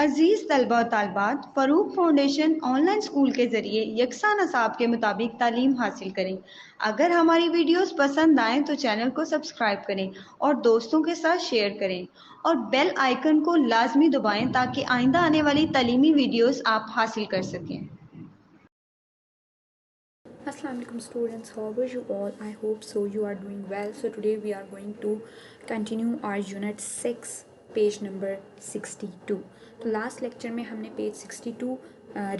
अजीज़ तलबा और तालबात, Farooq foundation online school के ज़रिए यकसा नसाब के मुताबिक तालीम हासिल करें। अगर हमारी वीडियोस पसंद आएँ तो चैनल को सब्सक्राइब करें और दोस्तों के साथ शेयर करें और बेल आइकन को लाजमी दबाएं ताकि आइंदा आने वाली तालीमी वीडियोस आप हासिल कर सकें। Assalamu alaikum students, how are you all? I hope so you are doing well. So today we are going to continue our unit 6 page number 62. तो लास्ट लेक्चर में हमने page 62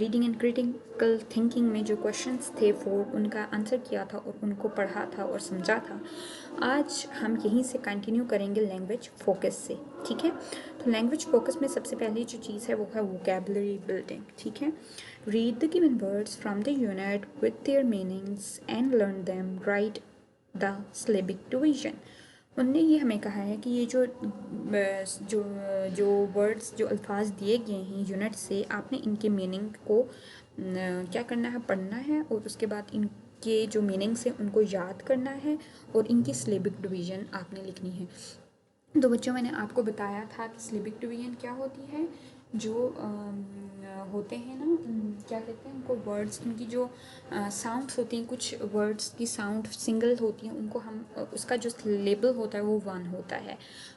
reading and critical thinking में जो questions थे 4 उनका answer किया था और उनको पढ़ा था और समझा था। आज हम यहीं से कंटिन्यू करेंगे लैंग्वेज फोकस से, ठीक है। तो लैंग्वेज फोकस में सबसे पहली जो चीज़ है वो है वोकैबुलरी बिल्डिंग, ठीक है। Read the given words from the unit with their meanings and learn them. Write the syllabic division. उनने ये हमें कहा है कि ये जो जो वर्ड्स जो अल्फाज दिए गए हैं यूनिट से आपने इनके मीनिंग को क्या करना है, पढ़ना है और उसके बाद इनके जो मीनिंग्स हैं उनको याद करना है और इनकी सिलेबिक डिवीज़न आपने लिखनी है। तो बच्चों मैंने आपको बताया था कि सिलेबिक डिवीजन क्या होती है। जो होते हैं ना, क्या कहते हैं उनको, वर्ड्स, उनकी जो साउंड्स होती हैं, कुछ वर्ड्स की साउंड सिंगल होती हैं, उनको हम उसका जो लेबल होता है वो 1 होता है।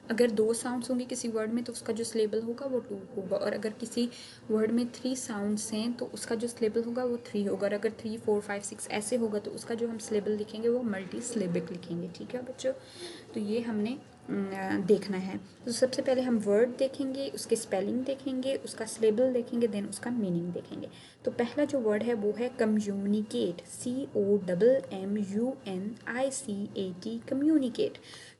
अगर 2 साउंड्स होंगे किसी वर्ड में तो उसका जो लेबल होगा वो 2 होगा, और अगर किसी वर्ड में 3 साउंड्स हैं तो उसका जो लेबल होगा वो 3 होगा, और अगर 3, 4, 5, 6 ऐसे होगा तो उसका जो हम लेबल लिखेंगे वो मल्टी सिलेबिक लिखेंगे, ठीक है बच्चों। तो ये हमने देखना है। तो सबसे पहले हम वर्ड देखेंगे, उसके स्पेलिंग देखेंगे, उसका सिलेबल देखेंगे, देन उसका मीनिंग देखेंगे। तो पहला जो वर्ड है वो है कम्युनिकेट, COMMUNICAT, कम्युनिकेट।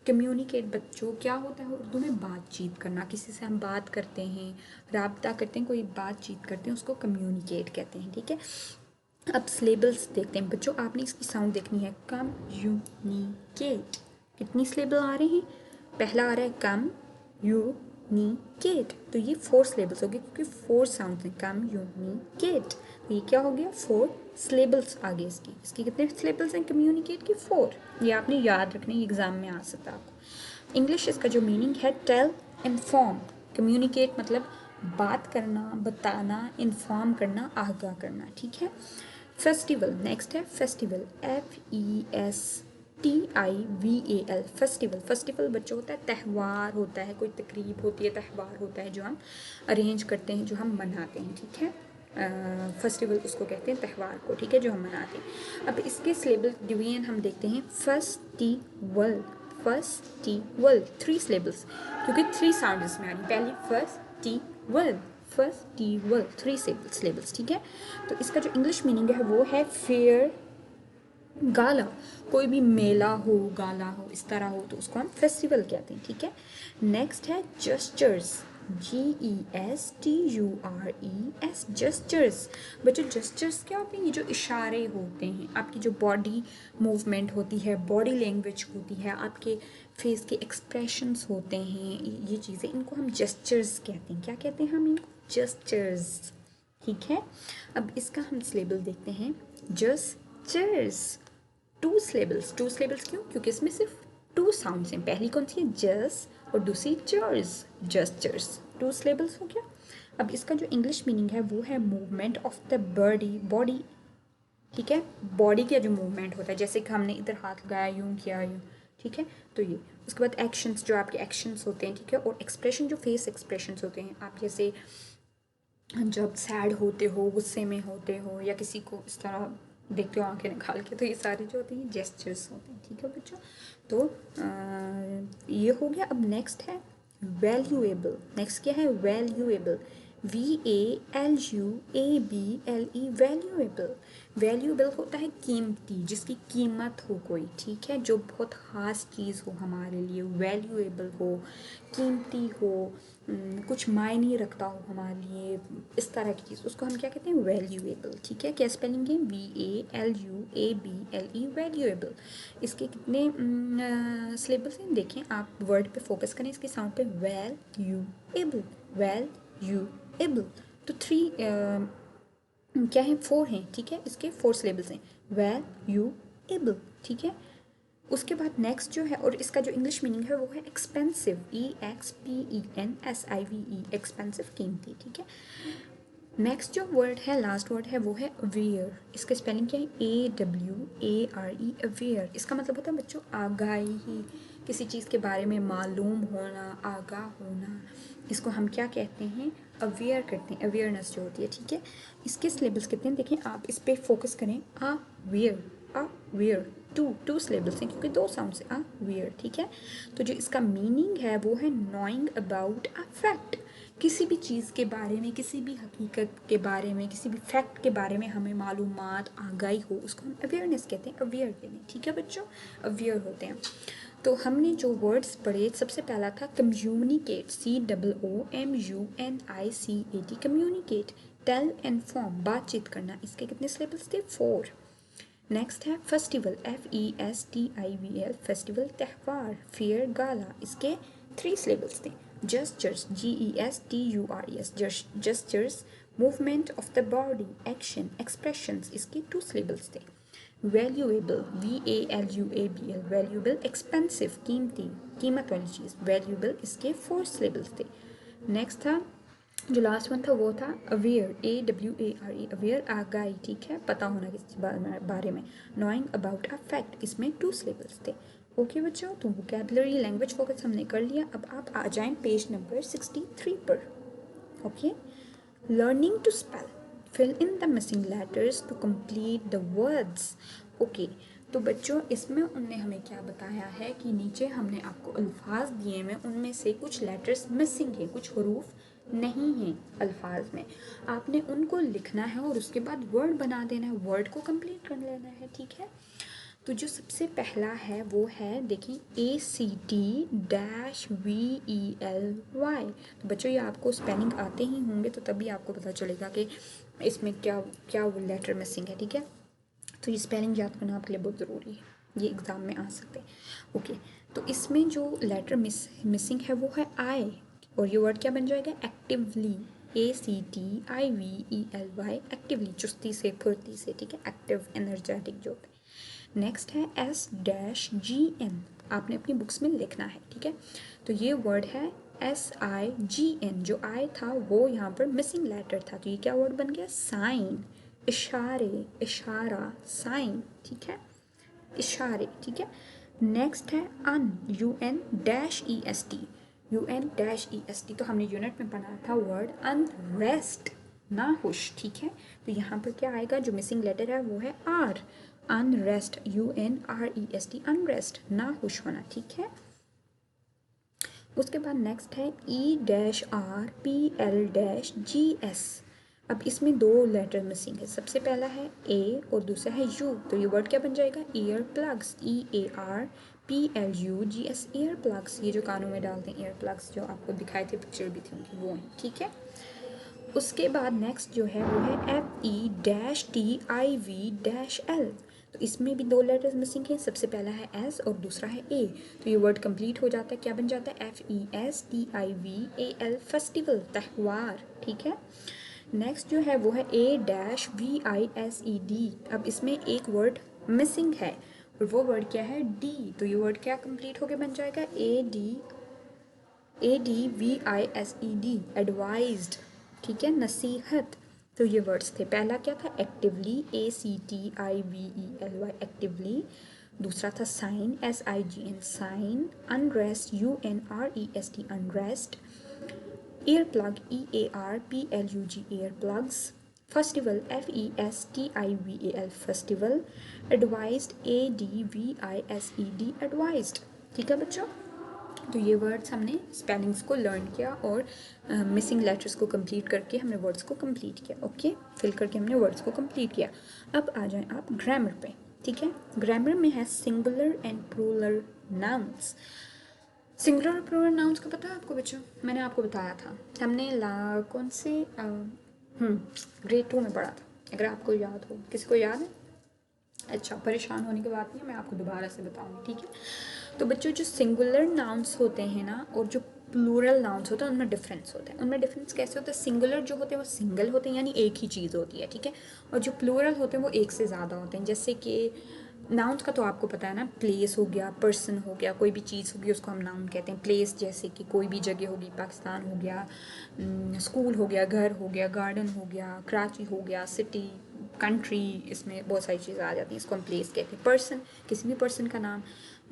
कम्युनिकेट बच्चों क्या होता है उर्दू में? बातचीत करना। किसी से हम बात करते हैं, राब्ता करते हैं, कोई बातचीत करते हैं, उसको कम्युनिकेट कहते हैं, ठीक है। अब सिलेबल्स देखते हैं बच्चों, आपने इसकी साउंड देखनी है, कम्युनिकेट। कितनी सिलेबल आ रहे हैं? पहला आ रहा है कम यू नी केट, तो ये 4 सिलेबल्स हो गए क्योंकि 4 साउंड हैं। कम यू नी केट, तो ये क्या हो गया? 4 सिलेबल्स आ गए इसकी कितने सिलेबल्स हैं कम्युनिकेट की? 4। ये आपने याद रखने, एग्जाम में आ सकता है आपको। इंग्लिश इसका जो मीनिंग है टेल, इन्फॉर्म। कम्युनिकेट मतलब बात करना, बताना, इन्फॉर्म करना, आगाह करना, ठीक है। फेस्टिवल, नेक्स्ट है फेस्टिवल, FESTIVAL, फेस्टिवल। फेस्टिवल बच्चों होता है त्यौहार, होता है कोई तकरीब होती है, त्यौहार होता है जो हम अरेंज करते हैं, जो हम मनाते हैं, ठीक है। फेस्टिवल उसको कहते हैं त्यौहार को, ठीक है, जो हम मनाते हैं। अब इसके सिलेबल डिवीजन हम देखते हैं। फेस्टिवल, फेस्टिवल 3 सिलेबल्स क्योंकि 3 साउंड इसमें आ रही। पहली फेस्टिवल, फेस्टिवल 3 सिलेबल्स, ठीक है। तो इसका जो इंग्लिश मीनिंग है वो है फेयर गाला। कोई भी मेला हो, गाला हो, इस तरह हो तो उसको हम फेस्टिवल कहते हैं, ठीक है। नेक्स्ट है जस्चर्स, GESTURES, जस्चर्स। बच्चों जस्चर्स क्या होते हैं? ये जो इशारे होते हैं, आपकी जो बॉडी मूवमेंट होती है, बॉडी लैंग्वेज होती है, आपके फेस के एक्सप्रेशंस होते हैं, ये चीज़ें, इनको हम जस्चर्स कहते हैं। क्या कहते हैं हम इनको? जस्चर्स, ठीक है। अब इसका हम सिलेबल देखते हैं। जस्चर्स 2 सिलेबल्स, 2 सिलेबल्स क्यों? क्योंकि इसमें सिर्फ 2 साउंड्स हैं। पहली कौन सी है? जस, और दूसरी चर्स, जस्चर्स 2 सिलेबल्स हो गया। अब इसका जो इंग्लिश मीनिंग है वो है मूवमेंट ऑफ द बॉडी, ठीक है। बॉडी का जो मूवमेंट होता है, जैसे कि हमने इधर हाथ लगाया, यूं किया, यूं, ठीक है। तो ये उसके बाद एक्शंस, जो आपके एक्शंस होते हैं, ठीक है। और एक्सप्रेशन, जो फेस एक्सप्रेशंस होते हैं, आप जैसे जब सैड होते हो, गुस्से में होते हो, या किसी को इस तरह देखते हो आंखें निकाल के, तो ये सारे जो होते हैं जेस्चर्स होते हैं, ठीक है बच्चों। तो ये हो गया। अब नेक्स्ट है वैल्यूएबल। नेक्स्ट क्या है? Valuable, VALUABLE, valuable. वैल्यूएबल होता है कीमती, जिसकी कीमत हो कोई, ठीक है, जो बहुत ख़ास चीज़ हो हमारे लिए, वैल्यूएबल हो, कीमती हो, कुछ मायने रखता हो हमारे लिए, इस तरह की चीज़, उसको हम क्या कहते हैं? वैल्यूएबल, ठीक है। क्या स्पेलिंग है? VALUABLE, valuable. इसके कितने सिलेबल्स हैं देखें आप, वर्ड पे फोकस करें, इसके साउंड पे, वैल्यूएबल, वैल्यूएबल। तो 3 क्या है? 4 हैं, ठीक है। इसके 4 सिलेबल्स हैं, वैल्यूएबल, ठीक है। उसके बाद नेक्स्ट जो है, और इसका जो इंग्लिश मीनिंग है वो है एक्सपेंसिव, EXPENSIVE, एक्सपेंसिव, कीमती, ठीक है। नेक्स्ट जो वर्ड है, लास्ट वर्ड है, वो है अवेयर। इसका स्पेलिंग क्या है? AWARE, aware. इसका मतलब होता है बच्चों आगाही, किसी चीज़ के बारे में मालूम होना, आगाह होना, इसको हम क्या कहते हैं? अवेयर करते हैं, अवेयरनेस जो होती है, ठीक है। इसके सिलेबस कितने हैं देखें आप, इस पर फोकस करें। अवेयर, अवेयर, टू सिलेबल्स हैं क्योंकि दो साउंड से, अवेयर, ठीक है। तो जो इसका मीनिंग है वो है नोइंग अबाउट अ फैक्ट, किसी भी चीज़ के बारे में, किसी भी हकीकत के बारे में, किसी भी फैक्ट के बारे में हमें मालूमात, आगाही हो, उसको हम अवेयरनेस कहते हैं, अवेयर कहते हैं, ठीक है बच्चों, अवेयर होते हैं। तो हमने जो वर्ड्स पढ़े, सबसे पहला था communicate, COOMUNICAT, communicate. Tell, inform, बातचीत करना, इसके कितने सिलेबल्स थे? 4। नेक्स्ट है फेस्टिवल, FESTIVAL, फेस्टिवल, त्यौहार, फेयर, गाला, इसके 3 सिलेबल्स थे। Gestures, GESTURES, gestures, movement of the body, action, expressions, इसके 2 सिलेबल्स थे। वैल्यूएबल, VALUABL, वैल्यूएबल, एक्सपेंसिव, कीमती, कीमत वाली चीज़, वैल्यूएबल, इसके 4 सिलेबल्स थे। नेक्स्ट था जो लास्ट वन था वो था अवेयर, AWARE, अवेयर, आगाही, ठीक है, पता होना किसी बारे में। नोइंग अबाउट अ फैक्ट, इसमें 2 सिलेबल्स थे। ओके बच्चों, तो वोकैबुलरी, लैंग्वेज फोकस हमने कर लिया। अब आप आ जाएं पेज नंबर 63 पर। Okay, learning to spell, fill in the missing letters to complete the words. Okay, तो बच्चों इसमें उनने हमें क्या बताया है कि नीचे हमने आपको अल्फाज दिए हैं, उनमें से कुछ लेटर्स मिसिंग हैं, कुछ हरूफ नहीं हैं अल्फाज में, आपने उनको लिखना है और उसके बाद वर्ड बना देना है, वर्ड को कंप्लीट कर लेना है, ठीक है। तो जो सबसे पहला है वो है देखें ACT-VELY। तो बच्चों ये आपको स्पेलिंग आते ही होंगे तो तभी आपको पता चलेगा कि इसमें क्या क्या वो लेटर मिसिंग है, ठीक है। तो ये स्पेलिंग याद करना आपके लिए बहुत ज़रूरी है, ये एग्ज़ाम में आ सकते हैं। ओके, तो इसमें जो लेटर मिसिंग है वो है आई, और ये वर्ड क्या बन जाएगा? एक्टिवली, ACTIVELY, एक्टिवली, चुस्ती से, फुर्ती से, ठीक है, एक्टिव, एनर्जेटिक जो होता है। नेक्स्ट है S-GN, आपने अपनी बुक्स में लिखना है, ठीक है। तो ये वर्ड है SIGN, जो आई था वो यहाँ पर मिसिंग लेटर था, तो ये क्या वर्ड बन गया? साइन, इशारे, इशारा, साइन, ठीक है, इशारे, ठीक है। नेक्स्ट है UN, UN-EST, UN-EST, तो हमने यूनिट में पढ़ा था वर्ड अनरेस्ट, नाखुश, ठीक है। तो यहाँ पर क्या आएगा? जो मिसिंग लेटर है वो है आर, अनरेस्ट, UNREST, अनरेस्ट, नाखुश होना, ठीक है। उसके बाद नेक्स्ट है E-RPL-GS। अब इसमें 2 लेटर मिसिंग है, सबसे पहला है ए और दूसरा है यू, तो ये वर्ड क्या बन जाएगा? Ear plugs, EARPLUGS, ear plugs, ये जो कानों में डालते हैं ईयर प्लग्स, जो आपको दिखाए थे, पिक्चर भी थी उनकी, वो हैं, ठीक है। उसके बाद नेक्स्ट जो है वो है FE-TIV-L, तो इसमें भी 2 लेटर्स मिसिंग हैं, सबसे पहला है एस और दूसरा है ए, तो ये वर्ड कंप्लीट हो जाता है, क्या बन जाता है? FESTIVAL, फेस्टिवल, त्यौहार, ठीक है। नेक्स्ट जो है वो है A-VISED, अब इसमें एक वर्ड मिसिंग है और वो वर्ड क्या है? डी, तो ये वर्ड क्या कंप्लीट होके बन जाएगा? ADVISED, एडवाइज्ड, ठीक है, नसीहत। तो ये वर्ड्स थे, पहला क्या था? Actively, ACTIVELY, actively. दूसरा था sign, SIGN, sign. Unrest, UNREST, unrest. Ear plug, EARPLUG, ear plugs. Festival, FESTIVAL, festival. Advised, ADVISED, advised, ठीक है बच्चों। तो ये वर्ड्स हमने स्पेलिंग्स को लर्न किया और मिसिंग लेटर्स को कंप्लीट करके हमने वर्ड्स को कंप्लीट किया। ओके, फिल करके हमने वर्ड्स को कंप्लीट किया। अब आ जाएं आप ग्रामर पे, ठीक है। ग्रामर में है singular and plural nouns. Singular और प्लूरल नाउन्स का पता है आपको बच्चों? मैंने आपको बताया था, हमने कौन से ग्रेड 2 में पढ़ा था, अगर आपको याद हो। किसी को याद है? अच्छा, परेशान होने की बात नहीं है, मैं आपको दोबारा से बताऊंगी, ठीक है। तो बच्चों जो सिंगुलर नाउन्स होते हैं ना और जो प्लूरल नाउन्स होते हैं उनमें डिफरेंस होता है। उनमें डिफरेंस कैसे होता है? सिंगुलर जो होते हैं वो सिंगल होते हैं, यानी एक ही चीज़ होती है, ठीक है। और जो प्लूरल होते हैं वो एक से ज़्यादा होते हैं, जैसे कि नाउन्स का तो आपको पता है ना, प्लेस हो गया, पर्सन हो गया, कोई भी चीज़ होगी उसको हम नाउन कहते हैं। प्लेस जैसे कि कोई भी जगह होगी, पाकिस्तान हो गया, स्कूल हो गया, घर हो गया, गार्डन हो गया, कराची हो गया, सिटी, कंट्री, इसमें बहुत सारी चीज़ें आ जाती हैं, इसको हम प्लेस कहते हैं। पर्सन, किसी भी पर्सन का नाम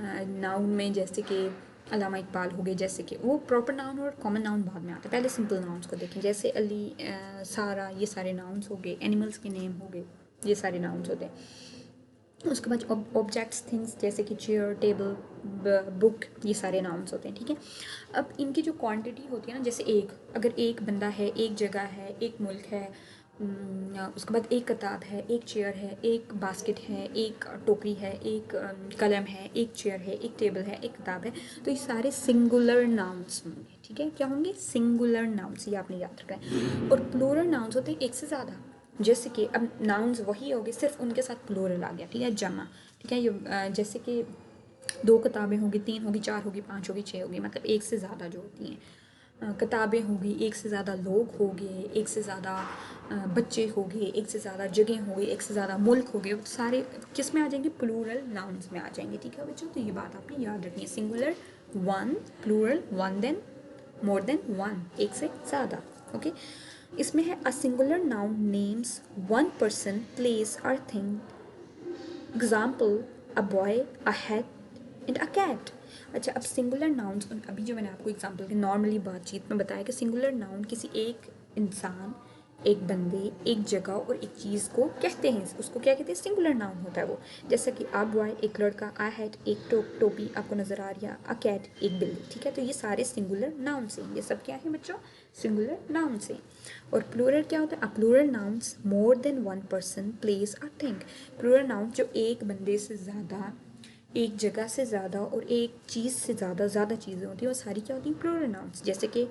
नाउन में, जैसे कि अल्लामा इकबाल हो गए, जैसे कि वो प्रॉपर नाउन और कॉमन नाउन बाद में आता है, पहले सिंपल नाउन्स को देखें। जैसे अली, सारा, ये सारे नाउन्स हो गए। एनिमल्स के नेम हो गए, ये सारे नाउन्स होते हैं। उसके बाद ऑब्जेक्ट्स, थिंग्स, जैसे कि चेयर, टेबल, बुक, ये सारे नाउन्स होते हैं, ठीक है। अब इनकी जो क्वांटिटी होती है ना, जैसे एक, अगर एक बंदा है, एक जगह है, एक मुल्क है, उसके बाद एक किताब है, एक चेयर है, एक बास्केट है, एक टोकरी है, एक कलम है, एक चेयर है, एक टेबल है, एक किताब है, तो ये सारे सिंगुलर नाउन्स होंगे, ठीक है। क्या होंगे? सिंगुलर नाउन्स, ये आपने याद रखना है। और प्लूरल नाउन्स होते हैं एक से ज़्यादा, जैसे कि अब नाउन्स वही हो गए, सिर्फ उनके साथ प्लूरल आ गया, ठीक है, जमा, ठीक है। ये जैसे कि 2 किताबें होगी, 3 होगी, 4 होगी, 5 होगी, 6 होगी, मतलब एक से ज़्यादा जो होती हैं। किताबें होगी, एक से ज़्यादा लोग हो गए, एक से ज़्यादा बच्चे हो गए, एक से ज़्यादा जगह हो गई, एक से ज़्यादा मुल्क हो गए, सारे किस में आ जाएंगे? प्लूरल नाउन्स में आ जाएंगे, ठीक है बच्चों। तो ये बात आपने याद रखनी है। Singular one, plural one, then more than one, एक से ज़्यादा, ओके। इसमें है a singular noun names one person, place और thing. Example, a boy, a hat and a cat. अच्छा, अब सिंगुलर नाउन्स, अभी जो मैंने आपको एग्जाम्पल की नॉर्मली बातचीत में बताया कि सिंगुलर नाउन किसी एक इंसान, एक बंदे, एक जगह और एक चीज़ को कहते हैं, उसको क्या कहते हैं? सिंगुलर नाउन होता है वो। जैसे कि अ बॉय, एक लड़का, अ हैट, एक टोपी आपको नज़र आ रही है, अ कैट, एक बिल्ली, ठीक है। तो ये सारे सिंगुलर नाउन से, ये सब क्या है बच्चों? सिंगुलर नाउन से। और प्लूरल क्या होता है? A plural nouns more than one person, place और थिंग। प्लूरल नाउन जो एक बंदे से ज़्यादा, एक जगह से ज़्यादा और एक चीज़ से ज़्यादा चीज़ें होती हैं, वो सारी क्या होती हैं? Plural nouns. जैसे कि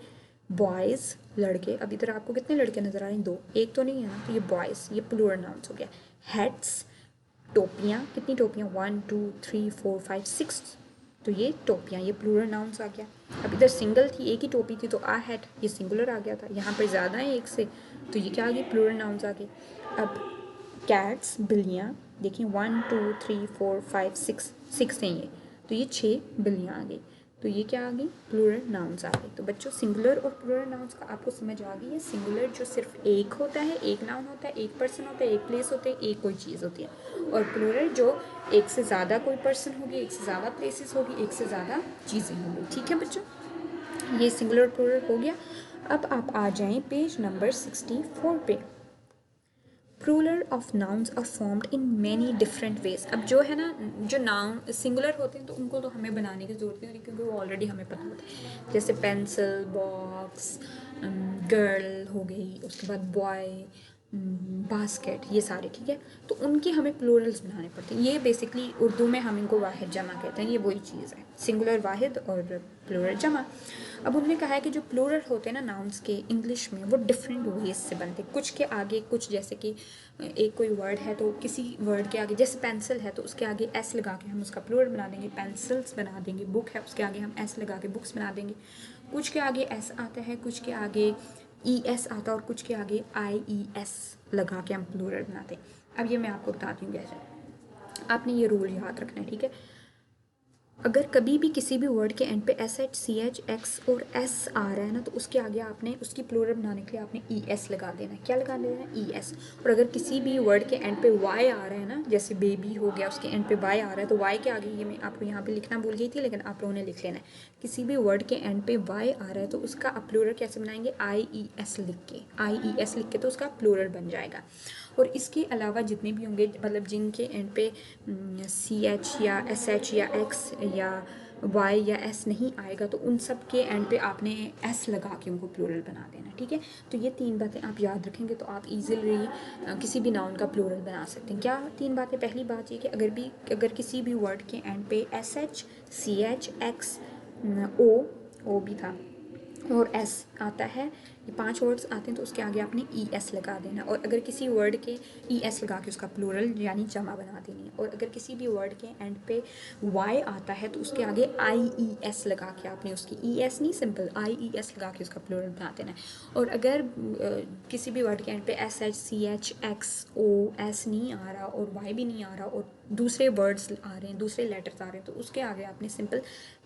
बॉयज़, लड़के, अब इधर आपको कितने लड़के नज़र आ रहे हैं? 2, एक तो नहीं है ना, तो ये बॉयज़, ये प्लूरल नाउन्स हो गया। हैट्स, टोपियाँ, कितनी टोपियाँ? 1 2 3 4 5 6, तो ये टोपियाँ, ये प्लूरल नाउन्स आ गया। अब इधर सिंगल थी, एक ही टोपी थी, तो आ हैट, ये सिंगुलर आ गया था। यहाँ पर ज़्यादा है एक से, तो ये क्या आ गई? प्लूरल नाउन्स आ गए। अब कैट्स, बिल्लियाँ, देखिए 1 2 3 4 5 6, 6 हैं ये, तो ये 6 बिल्लियाँ आ गई, तो ये क्या आ गई? प्लूरल नाउन्स आ गए। तो बच्चों, सिंगुलर और प्लूरल नाउन्स का आपको समझ आ गई है। सिंगुलर जो सिर्फ एक होता है, एक नाउन होता है, एक पर्सन होता है, एक प्लेस होता है, एक कोई चीज़ होती है। और प्लूरल जो एक से ज़्यादा कोई पर्सन होगी, एक से ज़्यादा प्लेसेस होगी, एक से ज़्यादा चीज़ें होंगी, ठीक है बच्चों। ये सिंगुलर प्लूरल हो गया। अब आप आ जाएं पेज नंबर 64 पे। Plural of nouns are formed in many different ways. अब जो है ना, जो नाउन सिंगुलर होते हैं तो उनको तो हमें बनाने की ज़रूरत नहीं होती, क्योंकि वो ऑलरेडी हमें पता होता है। जैसे पेंसिल, बॉक्स, गर्ल हो गई, उसके बाद बॉय, बास्केट, ये सारे, ठीक है। तो उनके हमें प्लूरल्स बनाने पड़ते हैं। ये बेसिकली उर्दू में हम इनको वाहिद जमा कहते हैं, ये वही चीज़ है, सिंगुलर वाहिद और प्लूरल जमा। अब उन्होंने कहा है कि जो प्लूरल होते हैं ना नाउन्स के, इंग्लिश में वो डिफरेंट वेज से बनते हैं। कुछ के आगे कुछ, जैसे कि एक कोई वर्ड है तो किसी वर्ड के आगे, जैसे पेंसिल है तो उसके आगे एस लगा के हम उसका प्लूरल बना देंगे, पेंसिल्स बना देंगे। बुक है, उसके आगे हम एस लगा के बुक्स बना देंगे। कुछ के आगे एस आता है, कुछ के आगे ई एस आता है, और कुछ के आगे आई ई एस लगा के हम प्लूरल बनाते हैं। अब ये मैं आपको बताती हूँ कैसे। आपने ये रूल याद रखना है, ठीक है। अगर कभी भी किसी भी वर्ड के एंड पे S H, C H, X और एस आ रहा है ना, तो उसके आगे आपने उसकी प्लूरल बनाने के लिए आपने ई एस लगा देना है। क्या लगा देना है? ई एस। और अगर किसी भी वर्ड के एंड पे वाई आ रहा है ना, जैसे बेबी हो गया, उसके एंड पे वाई आ रहा है, तो वाई के आगे, ये मैं आपको यहाँ पे लिखना भूल गई थी, लेकिन आप लोगों ने लिख लेना है। किसी भी वर्ड के एंड पे वाई आ रहा है तो उसका आप प्लूरल कैसे बनाएंगे? आई ई एस लिख के, आई ई एस लिख के, तो उसका प्लूरल बन जाएगा। और इसके अलावा जितने भी होंगे, मतलब जिनके एंड पे सी एच या एस एच या एक्स या वाई या एस नहीं आएगा, तो उन सब के एंड पे आपने एस लगा के उनको प्लूरल बना देना, ठीक है। तो ये 3 बातें आप याद रखेंगे तो आप इजीली किसी भी नाउन का प्लूरल बना सकते हैं। क्या 3 बातें? पहली बात ये कि अगर किसी भी वर्ड के एंड पे S H, C H, X, O भी था, और एस आता है, ये 5 वर्ड्स आते हैं, तो उसके आगे आपने ई एस लगा देना। और अगर किसी वर्ड के ई एस लगा के उसका प्लूरल यानी जमा बना देनी है। और अगर किसी भी वर्ड के एंड पे वाई आता है तो उसके आगे आई ई एस लगा के आपने उसकी, ई एस नहीं, सिंपल आई ई एस लगा के उसका प्लूरल बना देना है। और अगर किसी भी वर्ड के एंड पे S H, C H, X, O, S नहीं आ रहा और वाई भी नहीं आ रहा और दूसरे वर्ड्स आ रहे हैं, दूसरे लेटर्स आ रहे हैं, तो उसके आगे आपने सिंपल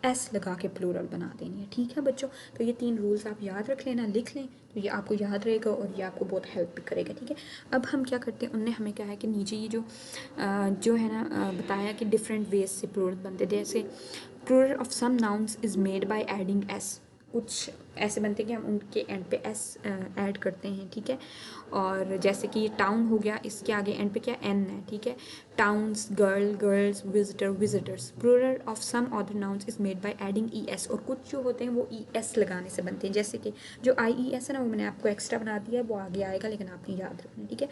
एस लगा के प्लूरल बना देनी है। ठीक है बच्चों, तो ये 3 रूल्स आप याद रख लेना, लिख लें, तो ये आपको याद रहेगा और ये आपको बहुत हेल्प भी करेगा। ठीक है, अब हम क्या करते हैं, उनने हमें क्या है कि नीचे ये जो है ना बताया कि डिफरेंट वेज से प्लूरल बनते, जैसे plural of some nouns is made by adding S, कुछ ऐसे बनते हैं कि हम उनके एंड पे एस ऐड करते हैं। ठीक है, और जैसे कि टाउन हो गया, इसके आगे एंड पे क्या एन है। ठीक है, towns, girl, girls, visitor, visitors. Plural of some other nouns is made by adding E S, और कुछ जो होते हैं वो ई एस लगाने से बनते हैं, जैसे कि जो आई ई एस है ना, वो मैंने आपको एक्स्ट्रा बना दिया है, वो आगे आएगा, लेकिन आपने याद रखना है। ठीक है,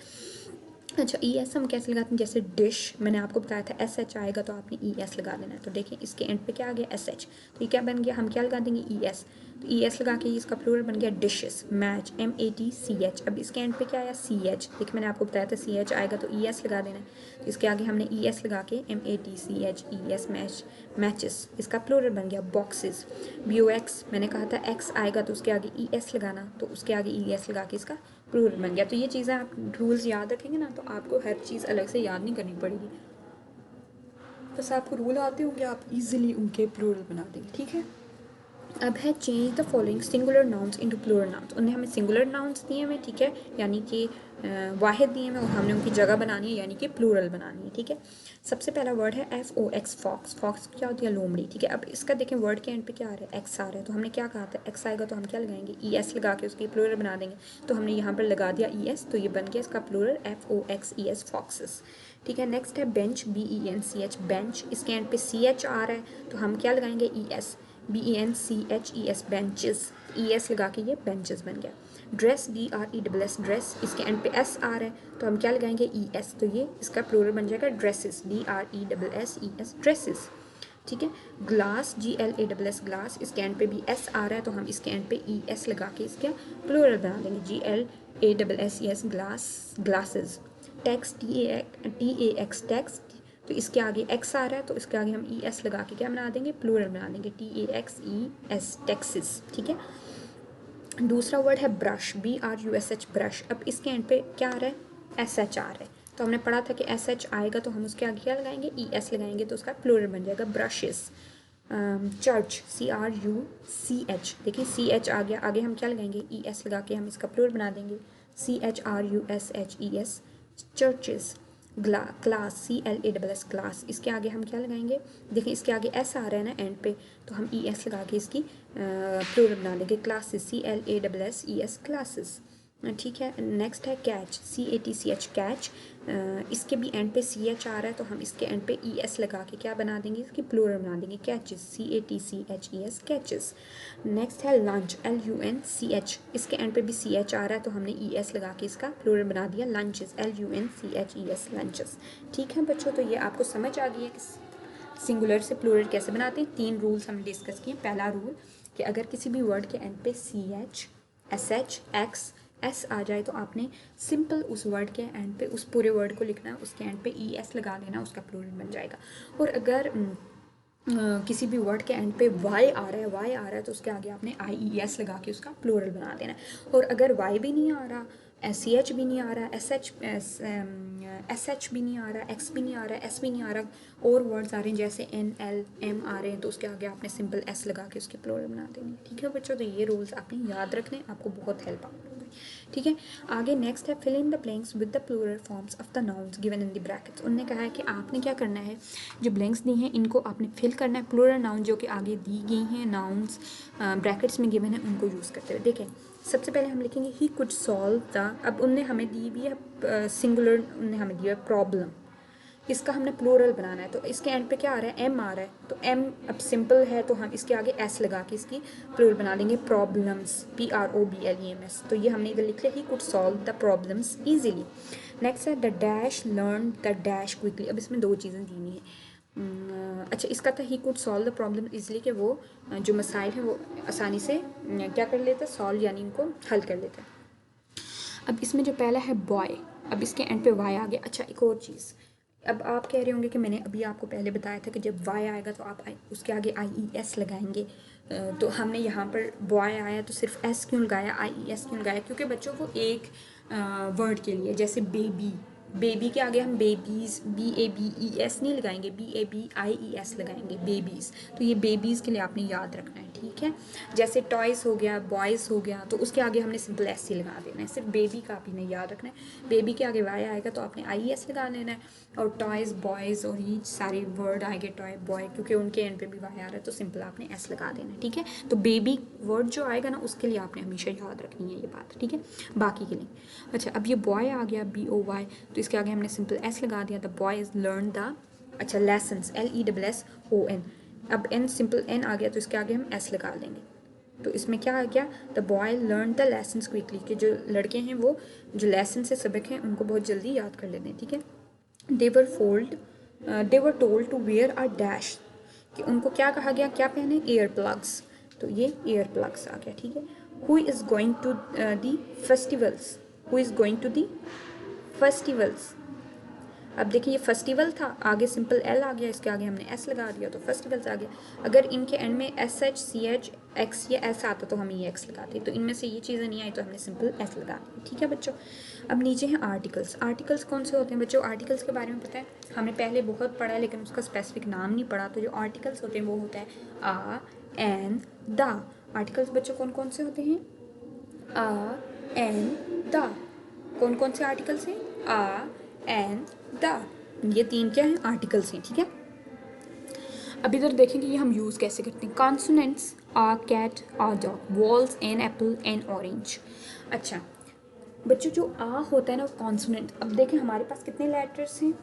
अच्छा ई एस हम कैसे लगाते हैं, जैसे डिश मैंने आपको बताया था एस एच आएगा तो आपने ई एस लगा देना है। तो देखिए इसके एंड पे क्या आ गया, एस एच, तो ये क्या बन गया, हम क्या लगा देंगे, ई एस, तो ई एस लगा के इसका प्लूरल बन गया dishes. Match, M A T C H, अब इसके एंड पे क्या आया, सी एच, देखिए मैंने आपको बताया था सी एच आएगा तो ई एस लगा देना है, तो इसके आगे हमने ई एस लगा के M A T C H E S, match, matches, इसका प्लूरल बन गया बॉक्सेस। बी ओ एक्स मैंने कहा था एक्स आएगा तो उसके आगे ई एस लगाना, तो उसके आगे ई एस लगा के इसका प्लूरल बन गया। तो ये चीज़ें आप रूल्स याद रखेंगे ना, तो आपको हर चीज़ अलग से याद नहीं करनी पड़ेगी, बस आपको रूल आते होंगे, आप इजीली उनके प्लूरल बना देंगे। ठीक है, अब है change the following singular nouns into plural nouns. उन्हें हमें सिंगुलर नाउन्स दिए हुए, ठीक है, यानी कि वाहिद दिए हुए, और हमने उनकी जगह बनानी है, यानी कि प्लूरल बनानी है। ठीक है, सबसे पहला वर्ड है F O X, fox. Fox क्या होती है, लोमड़ी। ठीक है, अब इसका देखें वर्ड के एंड पे क्या आ रहा है, एक्स आ रहा है, तो हमने क्या कहा था, एक्स आएगा तो हम क्या लगाएंगे, ई एस लगा के उसकी प्लूरल बना देंगे, तो हमने यहाँ पर लगा दिया ई एस, तो ये बन गया इसका plural F O X E S, foxes. ठीक है, नेक्स्ट है bench, B E N C H, bench, इसके एंड पे सी एच आ रहा है तो हम क्या लगाएंगे, E S, B E N C H E S, benches, E S लगा के ये बेंचेस बन गया। Dress, D R E double S, dress, इसके एंड पे एस आ रहा है तो हम क्या लगाएंगे, ई एस, तो ये इसका प्लूरल बन जाएगा dresses, D R E double S E S, dresses. ठीक है, glass, G L A double S, glass, इसके एंड पे भी एस आ रहा है तो हम इसके एंड पे ई एस लगा के इसका प्लूरल बना देंगे, G L A double S E S, glass, glasses. Tax, T A x, tax, तो इसके आगे एक्स आ रहा है तो इसके आगे हम ई एस लगा के क्या बना देंगे, प्लूरल बना देंगे, T A X E S, taxes. ठीक है, दूसरा वर्ड है brush, B R U S H, brush, अब इसके एंड पे क्या आ रहा है, एस एच आ रहा है, तो हमने पढ़ा था कि एस एच आएगा तो हम उसके आगे क्या लगाएंगे, ई एस लगाएंगे, तो उसका प्लूरल बन जाएगा brushes. Church, C R U C H, देखिए सी एच आ गया, आगे हम क्या लगाएंगे, ई एस लगा के हम इसका प्लूरल बना देंगे, C H R U S H E S, churches. Class, C L A double S, class, इसके आगे हम क्या लगाएंगे, देखिए इसके आगे एस आ रहा है ना एंड पे, तो हम ई एस लगा के इसकी प्लूरल बना देंगे, classes, C L A double S E S, classes. ठीक है, नेक्स्ट है catch, C A T C H, catch, इसके भी एंड पे सी एच आ रहा है तो हम इसके एंड पे ई एस लगा के क्या बना देंगे, इसकी प्लूरल बना देंगे, catches, C A T C H E S, catches. Next है lunch, L U N C H, इसके एंड पे भी सी एच आ रहा है तो हमने ई एस लगा के इसका प्लूरल बना दिया, lunches, L U N C H E S, lunches. ठीक है बच्चों, तो ये आपको समझ आ गई है कि सिंगुलर से प्लूरल कैसे बनाते हैं। 3 रूल्स हमने डिस्कस किए। पहला रूल कि अगर किसी भी वर्ड के एंड पे C H, S H, X, S आ जाए तो आपने सिंपल उस वर्ड के एंड पे उस पूरे वर्ड को लिखना है, उसके एंड पे ई एस लगा देना, उसका प्लूरल बन जाएगा। और अगर किसी भी वर्ड के एंड पे वाई आ रहा है, वाई आ रहा है तो उसके आगे आपने आई ई एस लगा के उसका प्लूरल बना देना है। और अगर वाई भी नहीं आ रहा, एस सी एच भी नहीं आ रहा, एस एच भी नहीं आ रहा, एक्स भी नहीं आ रहा, एस भी नहीं आ रहा, और वर्ड्स आ रहे हैं जैसे एन एल एम आ रहे हैं, तो उसके आगे आपने सिंपल एस लगा के उसके प्लूरल बना देंगे। ठीक है बच्चों, तो ये रूल्स आपने याद रखने, आपको बहुत हेल्प आउट होगी। ठीक है, आगे नेक्स्ट है fill in the blanks with the plural forms of the nouns given in the brackets. उन्होंने कहा है कि आपने क्या करना है, जो ब्लैंक्स दी हैं इनको आपने फिल करना है, प्लूरल नाउन जो कि आगे दी गई हैं, नाउन्स ब्रैकेट्स में गिवन है, उनको यूज़ करते हुए। देखें, सबसे पहले हम लिखेंगे ही कुड सॉल्व द, अब उनने हमें दी भी है सिंगुलर, उनने हमें दिया है प्रॉब्लम, इसका हमने प्लूरल बनाना है, तो इसके एंड पे क्या आ रहा है, एम आ रहा है, तो एम अब सिंपल है तो हम इसके आगे एस लगा के इसकी प्लूरल बना देंगे, problems, P R O B L E M S, तो ये हमने इधर लिख लिया ही could solve the problems easily. Next है the dash learn the dash quickly, अब इसमें 2 चीज़ें दी हुई हैं। अच्छा, इसका था ही could solve the problem easily, कि वो जो मसाइल हैं वो आसानी से क्या कर लेते, सॉल्व यानी इनको हल कर लेते हैं। अब इसमें जो पहला है बॉय, अब इसके एंड पे वाई आ गया। अच्छा, एक और चीज़, अब आप कह रहे होंगे कि मैंने अभी आपको पहले बताया था कि जब वाई आएगा तो आप उसके आगे आई ई एस लगाएंगे, तो हमने यहाँ पर बॉय आया तो सिर्फ एस क्यों लगाया, आई ई एस क्यों लगाया, क्योंकि बच्चों को एक वर्ड के लिए, जैसे बेबी, बेबी के आगे हम बेबीज़ BABES नहीं लगाएंगे, BABIES लगाएंगे, बेबीज़। तो ये बेबीज़ के लिए आपने याद रखना है, ठीक है। जैसे टॉयज़ हो गया, बॉयज़ हो गया, तो उसके आगे हमने सिंपल एस ही लगा देना है। सिर्फ बेबी का आपने याद रखना है, बेबी के आगे वाई आएगा तो आपने IES लगा लेना है। और टॉयज़, बॉयज़ और ये सारे वर्ड आएंगे, टॉय बॉय, क्योंकि उनके एंड पे भी वाई आ रहा है तो सिंपल आपने एस लगा देना है, ठीक है। तो बेबी वर्ड जो आएगा ना उसके लिए आपने हमेशा याद रखनी है ये बात, ठीक है। बाकी के लिए अच्छा, अब ये बॉय आ गया BOY, तो इसके आगे हमने सिंपल एस लगा दिया। The boy is learn the, अच्छा, लेसन्स LESSON। अब एन, सिंपल एन आ गया तो इसके आगे हम एस लगा देंगे। तो इसमें क्या आ गया, the boy learn the lessons quickly, कि जो लड़के हैं वो जो लेसन से सबक हैं उनको बहुत जल्दी याद कर लेते हैं, ठीक है। They were told to wear a dash, कि उनको क्या कहा गया, क्या पहने, एयर प्लग्स, तो ये एयर प्लग्स आ गया, ठीक है। Who is going to the festivals, who is going to the festivals. अब देखिए ये फेस्टिवल था, आगे सिंपल L आ गया, इसके आगे हमने S लगा दिया तो फेस्टिवल्स आ गया। अगर इनके एंड में SH CH X या S आता तो हम ये X लगाते, तो इनमें से ये चीज़ें नहीं आई तो हमने सिंपल S लगा दी, ठीक है बच्चों। अब नीचे हैं आर्टिकल्स। आर्टिकल्स कौन से होते हैं बच्चों, आर्टिकल्स के बारे में पता है, हमने पहले बहुत पढ़ा है लेकिन उसका स्पेसिफिक नाम नहीं पढ़ा। तो जो आर्टिकल्स होते हैं वो होता है आ, एन, द। आर्टिकल्स बच्चों कौन कौन से होते हैं, आ, एन, द। कौन कौन से आर्टिकल्स हैं, आ, एन, द, ये तीन क्या हैं, आर्टिकल्स हैं, ठीक है। अब इधर देखेंगे ये हम यूज़ कैसे करते हैं। Consonants, a cat, a dog, walls, an apple, an orange. अच्छा बच्चों, जो आ होता है ना कॉन्सोनेंट, अब देखें हमारे पास कितने लेटर्स हैं,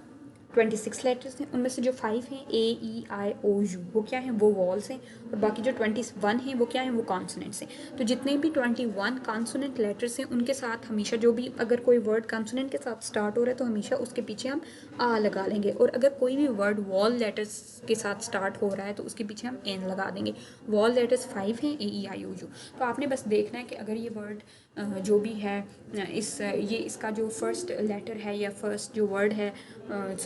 26 लेटर्स हैं। उनमें से जो 5 हैं AEIOU वो क्या हैं, वो वॉल्स हैं। और बाकी जो 21 हैं वो क्या हैं, वो कॉन्सोनेंट्स हैं। तो जितने भी 21 कॉन्सोनेंट लेटर्स हैं उनके साथ हमेशा जो भी अगर कोई वर्ड कॉन्सोनेंट के साथ स्टार्ट हो रहा है तो हमेशा उसके पीछे हम आ लगा लेंगे। और अगर कोई भी वर्ड वॉल लेटर्स के साथ स्टार्ट हो रहा है तो उसके पीछे हम एन लगा देंगे। वॉल लेटर्स 5 हैं AEIOU। तो आपने बस देखना है कि अगर ये वर्ड जो भी है ये इसका जो फर्स्ट लेटर है या फर्स्ट जो वर्ड है,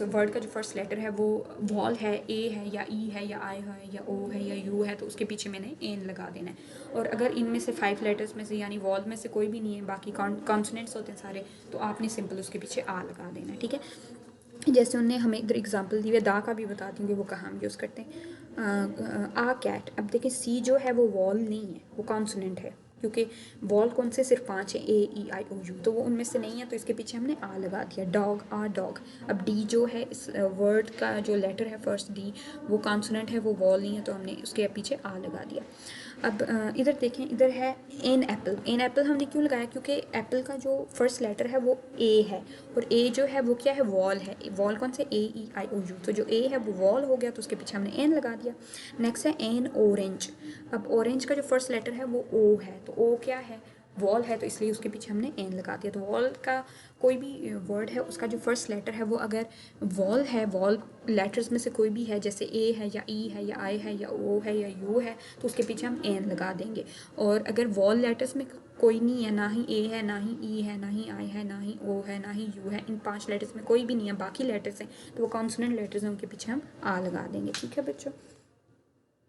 वर्ड का जो फर्स्ट लेटर है वो वॉल है, ए है या ई है या आई है या ओ है या यू है, तो उसके पीछे मैंने एन लगा देना है। और अगर इनमें से 5 लेटर्स में से यानी वॉल में से कोई भी नहीं है, बाकी कॉन्सोनेंट्स होते हैं सारे, तो आपने सिंपल उसके पीछे आ लगा देना है, ठीक है। जैसे उनने हमें इधर एग्जांपल दी है, दा का भी बता दूँगी वो कहाँ हम यूज़ करते हैं। आ कैट, अब देखिए सी जो है वो वॉल नहीं है, वो कॉन्सोनेंट है, क्योंकि वॉल कौन से सिर्फ 5 है AEIOU, तो वो उनमें से नहीं है तो इसके पीछे हमने आ लगा दिया। डॉग, आ डॉग। अब डी जो है इस वर्ड का जो लेटर है फर्स्ट डी, वो कॉन्सोनेंट है, वो वॉल नहीं है, तो हमने उसके पीछे आ लगा दिया। अब इधर देखें, इधर है एन एप्पल। एन एप्पल हमने क्यों लगाया, क्योंकि एप्पल का जो फर्स्ट लेटर है वो ए है, और ए जो है वो क्या है, वॉल है। वॉल कौन से, AEIOU, तो जो ए है वो वॉल हो गया तो उसके पीछे हमने एन लगा दिया। नेक्स्ट है एन ऑरेंज। अब ऑरेंज का जो फर्स्ट लेटर है वो ओ है, तो ओ क्या है, वॉल है, तो इसलिए उसके पीछे हमने एन लगा दिया। तो वॉल का कोई भी वर्ड है उसका जो फर्स्ट लेटर है वो अगर वॉल है, वॉल लेटर्स में से कोई भी है, जैसे ए है या ई है या आई है या ओ है या यू है, तो उसके पीछे हम एन लगा देंगे। और अगर वॉल लेटर्स में कोई नहीं है, ना ही ए है, ना ही ई है, ना ही आई है, ना ही ओ है, ना ही यू है, इन 5 लेटर्स में कोई भी नहीं है, बाकी लेटर्स हैं, तो वो कॉन्सोनेंट लेटर्स हैं, उनके पीछे हम आ लगा देंगे, ठीक है बच्चों।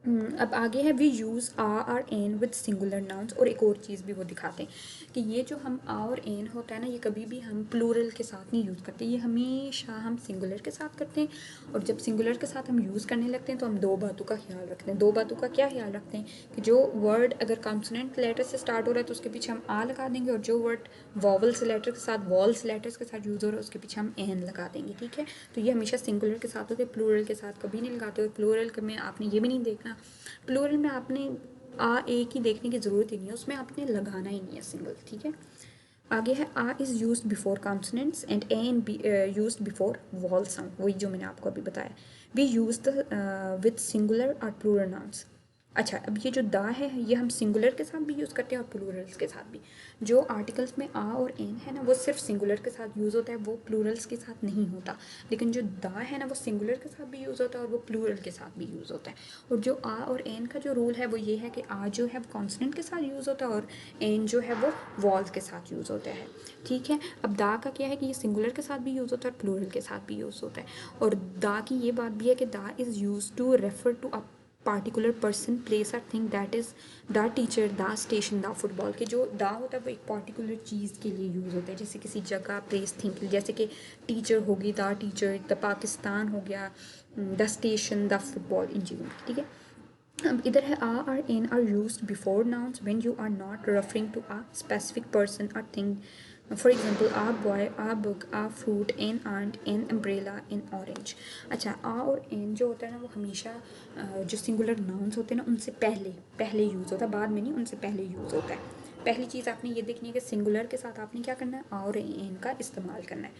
अब आगे है वी यूज़ आ और एन विद सिंगुलर नाउन्स, और एक और चीज़ भी वो दिखाते हैं कि ये जो हम आ और एन होता है ना, ये कभी भी हम प्लूरल के साथ नहीं यूज़ करते, ये हमेशा हम सिंगुलर के साथ करते हैं। और जब सिंगुलर के साथ हम यूज़ करने लगते हैं तो हम दो बातों का ख्याल रखते हैं। दो बातों का क्या ख्याल रखते हैं कि जो वर्ड अगर कॉन्सोनेंट लेटर से स्टार्ट हो रहा है तो उसके पीछे हम आ लगा देंगे, और जो वर्ड वॉवल्स लेटर के साथ, वॉल्स लेटर्स के साथ यूज़ हो रहा है उसके पीछे हम एन लगा देंगे, ठीक है। तो ये हमेशा सिंगुलर के साथ होते हैं, प्लूरल के साथ कभी नहीं लगाते। और प्लूरल में आपने ये भी नहीं देखना, प्लूरल में आपने आ ए की देखने की ज़रूरत ही नहीं है, उसमें आपने लगाना ही नहीं है सिंगल, ठीक है। आगे है a is use before consonants and an use before vowel sound, वही जो मैंने आपको अभी बताया। We use the with singular और प्लूरल नाउन्स। अच्छा, अब ये जो दा है ये हम सिंगुलर के साथ भी यूज़ करते हैं और प्लूरल्स के साथ भी। जो आर्टिकल्स में आ और एन है ना वो सिर्फ सिंगुलर के साथ यूज़ होता है, वो प्लूरल्स के साथ नहीं होता। लेकिन जो दा है ना वो सिंगुलर के साथ भी यूज़ होता है और वो प्लूरल के साथ भी यूज़ होता है। और जो आ और एन का जो रूल है वो ये है कि आ जो है वो कॉन्सोनेंट के साथ यूज़ होता है और एन जो है वो वॉल्स के साथ यूज़ होता है, ठीक है। अब दा का क्या है कि ये सिंगुलर के साथ भी यूज़ होता है और प्लूरल के साथ भी यूज़ होता है। और दा की ये बात भी है कि the is used to refer to a particular person place or thing that is the teacher, the station, the football के जो द होता है वो एक पार्टिकुलर चीज़ के लिए यूज़ होता है, जैसे किसी जगह प्लेस थिंग, जैसे कि टीचर होगी द टीचर, द पाकिस्तान हो गया, द स्टेशन, द फुटबॉल, इन चीज़ों में, ठीक है। अब इधर है are an are use before nouns when you are not referring to a specific person और thing. For example a boy, a book, a fruit, an ant, an umbrella, an orange. अच्छा, आ और N जो होता है ना वो हमेशा जो सिंगुलर नाउन्स होते हैं ना उनसे पहले पहले यूज़ होता है, बाद में नहीं, उनसे पहले यूज़ होता है। पहली चीज़ आपने ये देखनी है कि सिंगुलर के साथ आपने क्या करना है, आ और एन का इस्तेमाल करना है,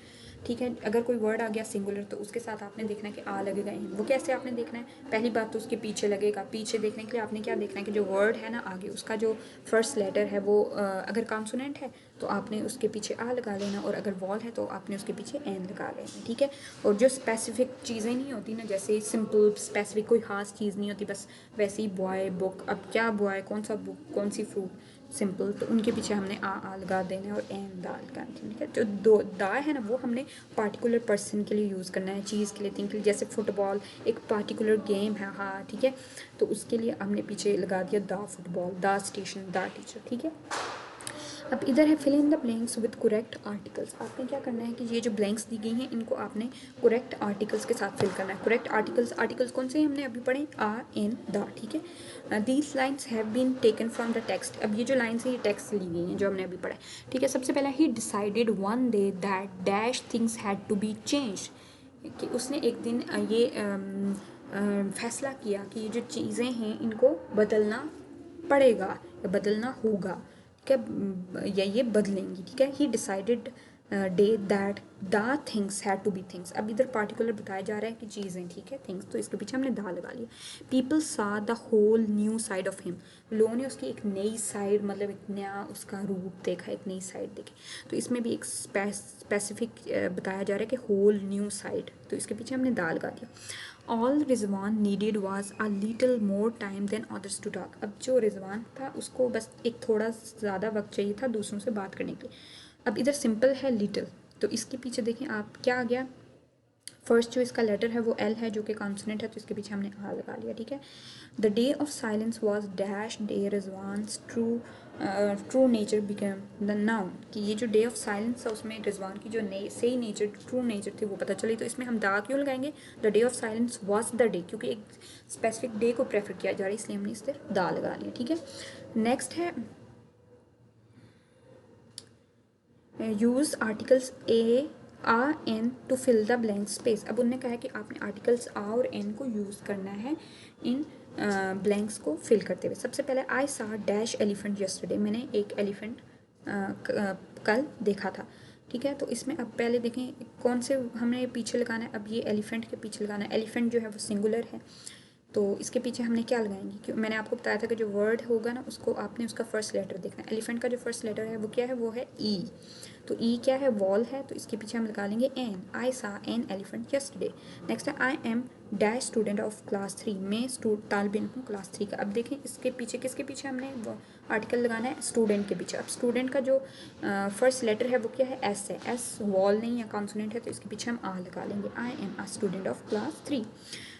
ठीक है। अगर कोई वर्ड आ गया सिंगुलर तो उसके साथ आपने देखना है कि आ लगेगा एन। वो कैसे आपने देखना है, पहली बात तो उसके पीछे लगेगा, पीछे देखने के लिए आपने क्या देखना है कि जो वर्ड है ना आगे उसका जो फर्स्ट लेटर है वो अगर कॉन्सोनेंट है तो आपने उसके पीछे आ लगा लेना, और अगर वॉल है तो आपने उसके पीछे एन लगा लेना, ठीक है। और जो स्पेसिफिक चीज़ें नहीं होती ना, जैसे सिंपल स्पेसिफिक कोई खास चीज़ नहीं होती, बस वैसे ही बॉय बुक, अब क्या बॉय, कौन सा बुक, कौन सी फ्रूट, सिंपल, तो उनके पीछे हमने आ लगा देना है और एन दा लगा देना, ठीक है। जो दो दा है ना वो हमने पार्टिकुलर पर्सन के लिए यूज़ करना है, चीज़ के लिए, थिंग के लिए, जैसे फुटबॉल एक पार्टिकुलर गेम है, हाँ ठीक है, तो उसके लिए हमने पीछे लगा दिया दा फुटबॉल, दा स्टेशन, दा टीचर, ठीक है। अब इधर है fill in the blanks with correct articles. आपने क्या करना है कि ये जो ब्लैंक्स दी गई हैं इनको आपने करेक्ट आर्टिकल्स के साथ फिल करना है। करेक्ट आर्टिकल्स, आर्टिकल्स कौन से हमने अभी पढ़े, आ एन द, ठीक है। These lines have been taken from the text. अब ये जो लाइन्स हैं ये टेक्स्ट से ली गई हैं जो हमने अभी पढ़ा है, ठीक है। सबसे पहला, he decided one day that dash things had to be change, कि उसने एक दिन ये फैसला किया कि ये जो चीज़ें हैं इनको बदलना पड़ेगा या बदलना होगा, ठीक है, या ये बदलेंगी, ठीक है। He decided day that the things had to be things. अब इधर पार्टिकुलर बताया जा रहा है कि चीज़ें, ठीक है, थिंग्स, तो इसके पीछे हमने दा लगा लिया। People saw the whole new side of him, लोगों ने उसकी एक नई साइड, मतलब एक नया उसका रूप देखा, एक नई साइड देखी, तो इसमें भी एक स्पेसिफिक बताया जा रहा है कि होल न्यू साइड, तो इसके पीछे हमने दा लगा दिया। All Rizwan needed was a little more time than others to talk. अब जो रिजवान था उसको बस एक थोड़ा ज़्यादा वक्त चाहिए था दूसरों से बात करने के लिए। अब इधर सिंपल है लिटिल, तो इसके पीछे देखें आप क्या आ गया, फर्स्ट जो इसका लेटर है वो एल है जो कि कॉन्सोनेंट है, तो इसके पीछे हमने आ लगा लिया, ठीक है। The day of silence was dash day Rizwan's true nature become the noun, कि ये जो डे ऑफ साइलेंस था उसमें रिजवान की जो सही नेचर, ट्रू नेचर थी वो पता चली, तो इसमें हम दा क्यों लगाएंगे, the day of silence was the day, क्योंकि एक स्पेसिफिक डे को प्रेफर किया जा रहा है इसलिए हमने इस तरह दा लगा लिया, ठीक है। नेक्स्ट है use articles a a an to fill the blank space. अब उन्होंने कहा है कि आपने आर्टिकल्स आ और एन को यूज़ करना है इन ब्लैंक्स को फिल करते हुए। सबसे पहले, आई सा डैश एलिफेंट यस्टरडे, मैंने एक एलिफेंट कल देखा था, ठीक है। तो इसमें अब पहले देखें कौन से हमने पीछे लगाना है, अब ये एलिफेंट के पीछे लगाना है, एलिफेंट जो है वो सिंगुलर है, तो इसके पीछे हमने क्या लगाएंगे, कि मैंने आपको बताया था कि जो वर्ड होगा ना उसको आपने उसका फर्स्ट लेटर देखना है। एलिफेंट का जो फर्स्ट लेटर है वो क्या है, वो है ई, तो ई क्या है, वॉल है, तो इसके पीछे हम लगा लेंगे एन। आई सा एन एलिफेंट यस्टरडे। नेक्स्ट है, I am dash student of class 3, मैं तालब इल्म हूँ क्लास 3 का। अब देखें इसके पीछे किसके पीछे हमने आर्टिकल लगाना है, स्टूडेंट के पीछे। अब स्टूडेंट का जो फर्स्ट लेटर है वो क्या है, एस है, एस वॉल नहीं या कॉन्सोनेंट है, तो इसके पीछे हम आ लगा लेंगे, I am a student of class 3।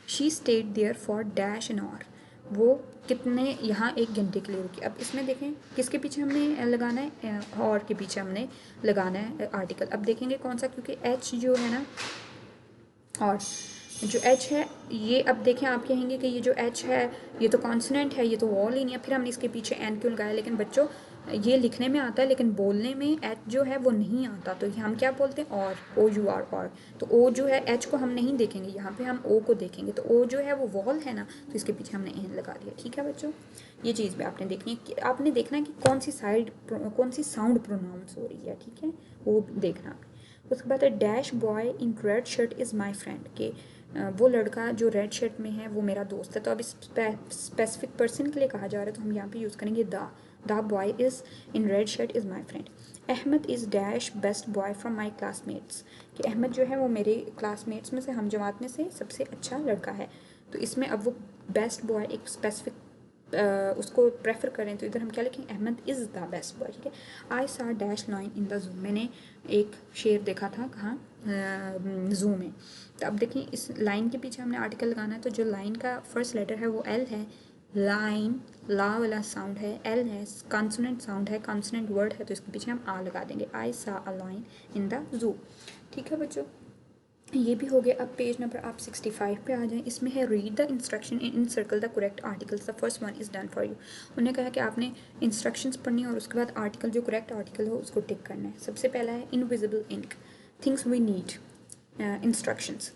She stayed there for dash an hour, वो कितने यहाँ 1 घंटे के लिए रुकी। अब इसमें देखें किसके पीछे हमने लगाना है, और के पीछे हमने लगाना है आर्टिकल। अब देखेंगे कौन सा, क्योंकि एच जो है ना, और जो एच है ये, अब देखें आप कहेंगे कि ये जो एच है ये तो कॉन्सोनेंट है, ये तो वॉल ही नहीं है, फिर हमने इसके पीछे एन क्यों लगाया। लेकिन बच्चों ये लिखने में आता है लेकिन बोलने में एच जो है वो नहीं आता, तो हम क्या बोलते हैं, और ओ यू आर, और तो ओ जो है एच को हम नहीं देखेंगे, यहाँ पे हम ओ को देखेंगे, तो ओ जो है वो वॉल है ना, तो इसके पीछे हमने एन लगा दिया, ठीक है बच्चों। ये चीज़ भी आपने देखनी है कि आपने देखना है कि कौन सी साइड, कौन सी साउंड प्रोनाउंस हो रही है, ठीक है, वो देखना। उसके बाद है dash boy in red shirt is my friend, के वो लड़का जो रेड शर्ट में है वो मेरा दोस्त है। तो अब इस स्पेसिफिक पर्सन के लिए कहा जा रहा है, तो हम यहाँ पे यूज़ करेंगे the boy is in red shirt is my friend. Ahmed is dash best boy from my classmates, कि अहमद जो है वो मेरे क्लासमेट्स में से, हम जमात में से सबसे अच्छा लड़का है। तो इसमें अब वो बेस्ट बॉय एक स्पेसिफिक उसको प्रेफर करें तो इधर हम क्या लिखेंगे, Ahmed is the best boy, ठीक है। आई सा dash line in the zoo, मैंने एक शेर देखा था कहाँ, जू में। तो अब देखिए इस लाइन के पीछे हमने आर्टिकल लगाना है, तो जो लाइन का फर्स्ट लेटर है वो एल है, लाइन ला वाला साउंड है, एल है, कॉन्सोनेंट साउंड है, कॉन्सोनेंट वर्ड है, तो इसके पीछे हम आ लगा देंगे, आई सा a line in the zoo, ठीक है बच्चों। ये भी हो गया। अब पेज नंबर आप 65 पे आ जाएं, इसमें है read the instruction in circle the correct articles, the first one is done for you. उन्होंने कहा कि आपने इंस्ट्रक्शंस पढ़नी है और उसके बाद आर्टिकल जो करेक्ट आर्टिकल हो उसको टिक करना है। सबसे पहला है invisible ink, things we need, instructions.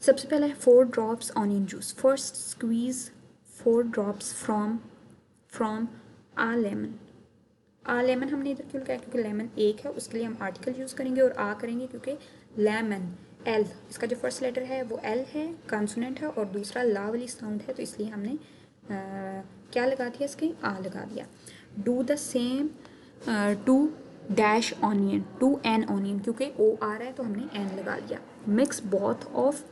सबसे पहला है 4 drops onion juice, first squeeze 4 drops from a lemon. A lemon हमने इधर क्यों लगाया, क्योंकि लेमन एक है, उसके लिए हम आर्टिकल यूज़ करेंगे, और आ करेंगे क्योंकि लेमन एल, इसका जो फर्स्ट लेटर है वो एल है, कॉन्सोनेंट है, और दूसरा ला वाली साउंड है, तो इसलिए हमने क्या लगा दिया, इसके आ लगा दिया। Do the same to dash onion, to an onion, क्योंकि ओ आ रहा है तो हमने एन लगा दिया। Mix both of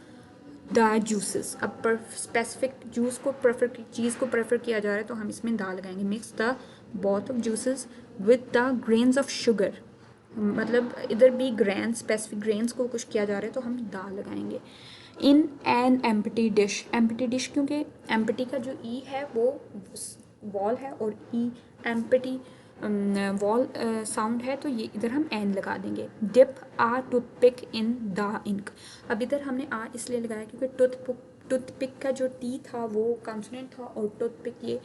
the juices, अब पर स्पेसिफिक जूस को प्रेफर, चीज़ को प्रेफर किया जा रहा है तो हम इसमें दा लगाएंगे। Mix the both of juices with the grains of sugar, मतलब इधर भी ग्रेन, स्पेसिफिक ग्रेन्स को कुछ किया जा रहा है तो हम दा लगाएंगे। In an empty dish, empty dish क्योंकि एम्प्टी का जो ई है वो वॉल है और ई एम्प्टी वॉल साउंड है, तो ये इधर हम एन लगा देंगे। Dip a toothpick in the ink, अब इधर हमने आ इसलिए लगाया क्योंकि टूथपिक का जो टी था वो कॉन्सोनेंट था, और टूथपिक ये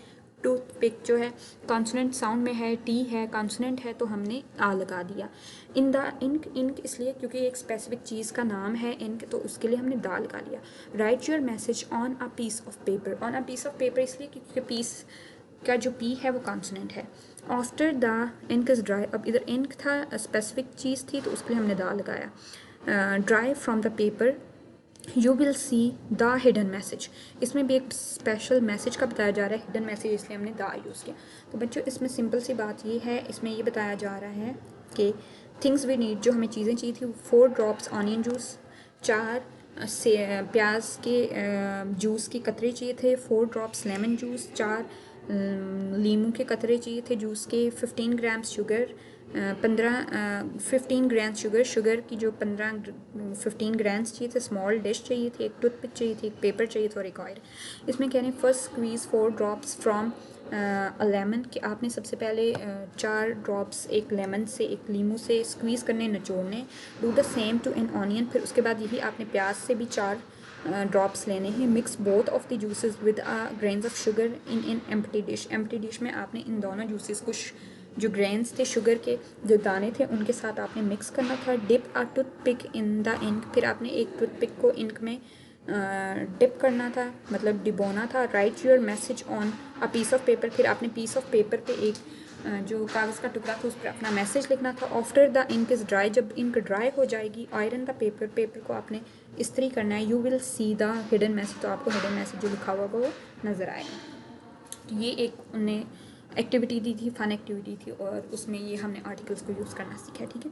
टूथपिक जो है कॉन्सोनेंट साउंड में है, टी है, कॉन्सोनेंट है, तो हमने आ लगा दिया। इन द इंक, इंक इसलिए क्योंकि एक स्पेसिफिक चीज़ का नाम है इंक, तो उसके लिए हमने दा लगा लिया। Write your message on a piece of paper, on a piece of paper इसलिए क्योंकि पीस का जो पी है वो कॉन्सोनेंट है। After the ink is dry, अब इधर इंक था, स्पेसिफिक चीज़ थी, तो उसके लिए हमने दा लगाया। Dry from the paper you will see the hidden message, इसमें भी एक स्पेशल मैसेज का बताया जा रहा है, हिडन मैसेज, इसलिए हमने द यूज़ किया। तो बच्चों इसमें सिंपल सी बात ये है, इसमें ये बताया जा रहा है कि थिंग्स वी नीड, जो हमें चीज़ें चाहिए थी, 4 ड्रॉप्स ऑनियन जूस, 4 से प्याज के जूस के कतरे चाहिए थे, 4 ड्रॉप्स लेमन जूस, 4 लीमू के कतरे चाहिए थे जूस के, 15 grams sugar, 15 grams sugar, sugar की जो 15 ग्राम्स चाहिए थे, स्मॉल डिश चाहिए थी, एक टूथपिक चाहिए थी, एक पेपर चाहिए था और एक ऑयल। इसमें कह रहे हैं first squeeze 4 drops from a lemon, कि आपने सबसे पहले 4 ड्रॉप्स एक लेमन से, एक लीमू से स्क्वीज़ करने, निचोड़ने। Do the same to an onion, फिर उसके बाद यही आपने प्याज से भी 4 ड्रॉप्स लेने हैं। Mix both of the juices with grains of sugar in empty dish, empty dish में आपने इन दोनों जूसेस को जो ग्रेन्स थे शुगर के, जो दाने थे, उनके साथ आपने मिक्स करना था। Dip a toothpick in the ink, फिर आपने एक टूथपिक को इंक में डिप करना था, मतलब डिबोना था। Write your message on a piece of paper, फिर आपने पीस ऑफ पेपर पे एक जो कागज़ का टुकड़ा था उस पर अपना मैसेज लिखना था। After the ink is dry, जब इंक ड्राई हो जाएगी, आयरन द पेपर, पेपर को आपने इस्त्री करना है। You will see the hidden message, तो आपको हिडन मैसेज जो लिखा हुआ वो नज़र आएगा। तो ये एक उन्हें एक्टिविटी दी थी, फन एक्टिविटी थी, और उसमें ये हमने आर्टिकल्स को यूज़ करना सीखा, ठीक है।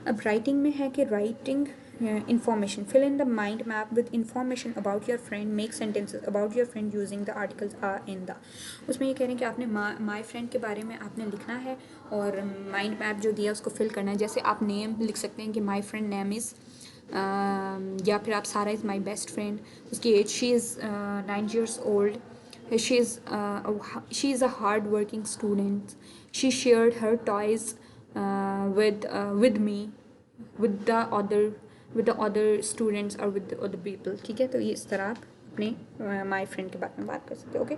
अब राइटिंग में है कि writing information, fill in the mind map with information about your friend, make sentences about your friend using the articles a an the. उसमें ये कह रहे हैं कि आपने माई फ्रेंड के बारे में आपने लिखना है, और माइंड मैप जो दिया उसको फिल करना है। जैसे आप नेम लिख सकते हैं कि माई फ्रेंड नेम इज़, या फिर आप सारा इज़ माई बेस्ट फ्रेंड, उसकी age she is 9 years old, she is a hard working student, she shared her toys with me, with the other with the other students or with the other people, ठीक है। तो ये इस तरह आप अपने my friend के बारे में बात कर सकते हो, ओके।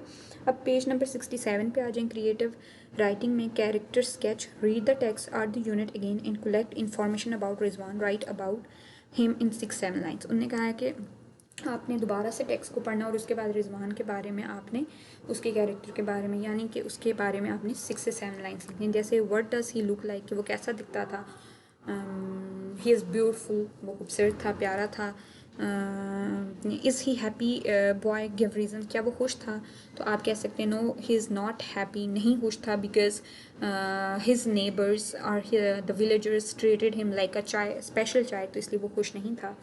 अब पेज नंबर 67 पे आ जाएं। क्रिएटिव राइटिंग में character sketch, read the text or the unit again and collect information about Rizwan, write about him in 6-7 lines. उन्होंने कहा है कि आपने दोबारा से टेक्स्ट को पढ़ना और उसके बाद रिजवान के बारे में आपने, उसके कैरेक्टर के बारे में, यानी कि उसके बारे में आपने 6 से 7 लाइन्स लिखनी। जैसे what does he look like, कि वो कैसा दिखता था, ही इज़ ब्यूटीफुल, वो खूबसूरत था, प्यारा था। Is he happy boy, give reason, क्या वो खुश था, तो आप कह सकते हैं no he is not happy, नहीं खुश था, because his neighbors or the villagers treated him like a child, special child, तो इसलिए वो खुश नहीं था.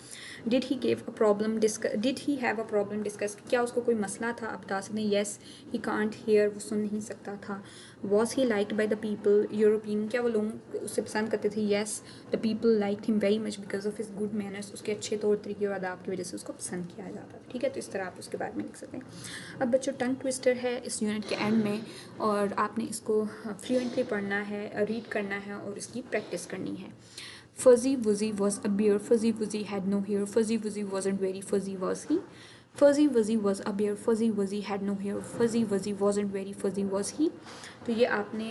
Did he have a problem discuss? क्या उसको कोई मसला था? आप बता सकते हैं yes, he can't hear, वो सुन नहीं सकता था. Was he liked by the people? Your opinion, क्या वो लोग उसे पसंद करते थे? Yes, the people liked him very much because of his good manners. उसके अच्छे तौर तरीके और आदाब की वजह से उसको पसंद किया जाता था. ठीक है, तो इस तरह आप उसके बारे में लिख सकते हैं. अब बच्चों टंग ट्विस्टर है इस यूनिट के एंड में, और आपने इसको फ्लुएंटली पढ़ना है, रीड करना है और इसकी प्रैक्टिस करनी है. Fuzzy Wuzzy was a bear. Fuzzy Wuzzy had no hair. Fuzzy Wuzzy wasn't very fuzzy, was he? Fuzzy Wuzzy was a bear. Fuzzy Wuzzy had no hair. Fuzzy Wuzzy wasn't very fuzzy, was he? तो ये आपने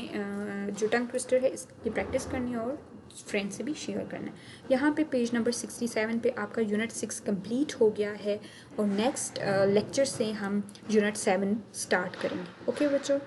जो tongue twister है इसकी practice करनी है और friend से भी शेयर करना है. यहाँ पे पेज नंबर 67 पे आपका यूनिट 6 कंप्लीट हो गया है और नेक्स्ट लेक्चर से हम यूनिट 7 स्टार्ट करेंगे. ओके बच्चों.